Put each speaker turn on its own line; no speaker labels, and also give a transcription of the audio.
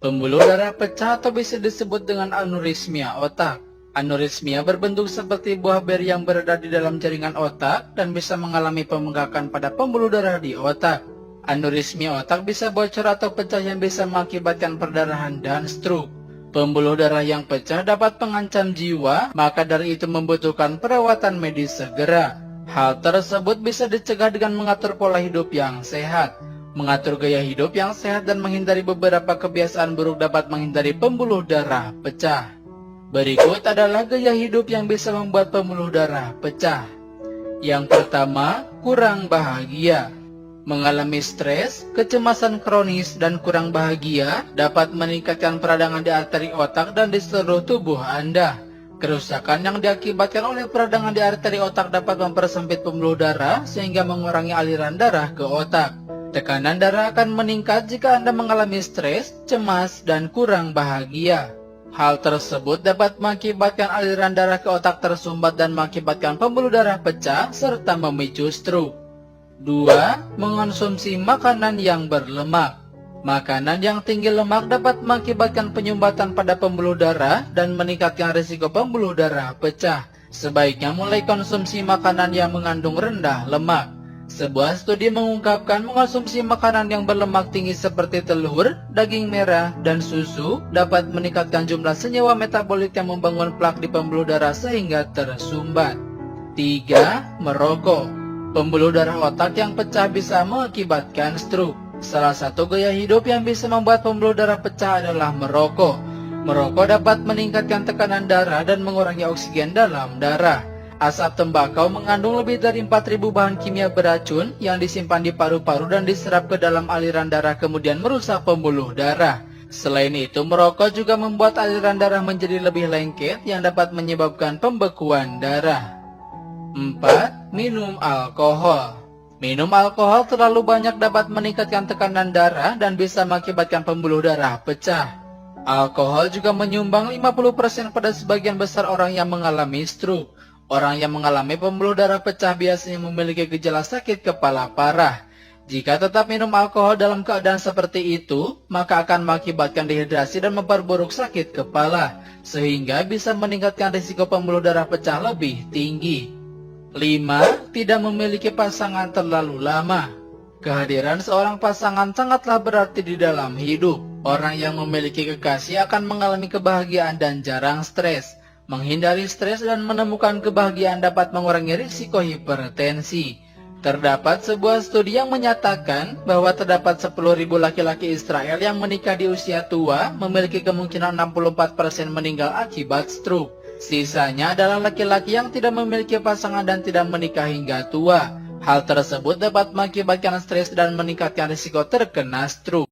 Pembuluh darah pecah atau bisa disebut dengan aneurismia otak. Aneurismia berbentuk seperti buah beri yang berada di dalam jaringan otak dan bisa mengalami pembengkakan pada pembuluh darah di otak. Aneurismia otak bisa bocor atau pecah yang bisa mengakibatkan perdarahan dan stroke. Pembuluh darah yang pecah dapat mengancam jiwa, maka dari itu membutuhkan perawatan medis segera. Hal tersebut bisa dicegah dengan mengatur pola hidup yang sehat. Mengatur gaya hidup yang sehat dan menghindari beberapa kebiasaan buruk dapat menghindari pembuluh darah pecah. Berikut adalah gaya hidup yang bisa membuat pembuluh darah pecah. Yang pertama, kurang bahagia. Mengalami stres, kecemasan kronis, dan kurang bahagia dapat meningkatkan peradangan di arteri otak dan di seluruh tubuh Anda. Kerusakan yang diakibatkan oleh peradangan di arteri otak dapat mempersempit pembuluh darah sehingga mengurangi aliran darah ke otak. Tekanan darah akan meningkat jika Anda mengalami stres, cemas, dan kurang bahagia. Hal tersebut dapat mengakibatkan aliran darah ke otak tersumbat dan mengakibatkan pembuluh darah pecah serta memicu stroke. 2. Mengonsumsi makanan yang berlemak. Makanan yang tinggi lemak dapat mengakibatkan penyumbatan pada pembuluh darah dan meningkatkan risiko pembuluh darah pecah. Sebaiknya mulai konsumsi makanan yang mengandung rendah lemak. Sebuah studi mengungkapkan mengonsumsi makanan yang berlemak tinggi seperti telur, daging merah, dan susu dapat meningkatkan jumlah senyawa metabolit yang membangun plak di pembuluh darah sehingga tersumbat. 3. Merokok. Pembuluh darah otak yang pecah bisa mengakibatkan stroke. Salah satu gaya hidup yang bisa membuat pembuluh darah pecah adalah merokok. Merokok dapat meningkatkan tekanan darah dan mengurangi oksigen dalam darah. Asap tembakau mengandung lebih dari 4.000 bahan kimia beracun yang disimpan di paru-paru dan diserap ke dalam aliran darah kemudian merusak pembuluh darah. Selain itu, merokok juga membuat aliran darah menjadi lebih lengket yang dapat menyebabkan pembekuan darah. 4. Minum alkohol. Minum alkohol terlalu banyak dapat meningkatkan tekanan darah dan bisa mengakibatkan pembuluh darah pecah. Alkohol juga menyumbang 50% pada sebagian besar orang yang mengalami stroke. Orang yang mengalami pembuluh darah pecah biasanya memiliki gejala sakit kepala parah. Jika tetap minum alkohol dalam keadaan seperti itu, maka akan mengakibatkan dehidrasi dan memperburuk sakit kepala, sehingga bisa meningkatkan risiko pembuluh darah pecah lebih tinggi. 5. Tidak memiliki pasangan terlalu lama. Kehadiran seorang pasangan sangatlah berarti di dalam hidup. Orang yang memiliki kekasih akan mengalami kebahagiaan dan jarang stres. Menghindari stres dan menemukan kebahagiaan dapat mengurangi risiko hipertensi. Terdapat sebuah studi yang menyatakan bahwa terdapat 10.000 laki-laki Israel yang menikah di usia tua memiliki kemungkinan 64% meninggal akibat stroke. Sisanya adalah laki-laki yang tidak memiliki pasangan dan tidak menikah hingga tua. Hal tersebut dapat mengakibatkan stres dan meningkatkan risiko terkena stroke.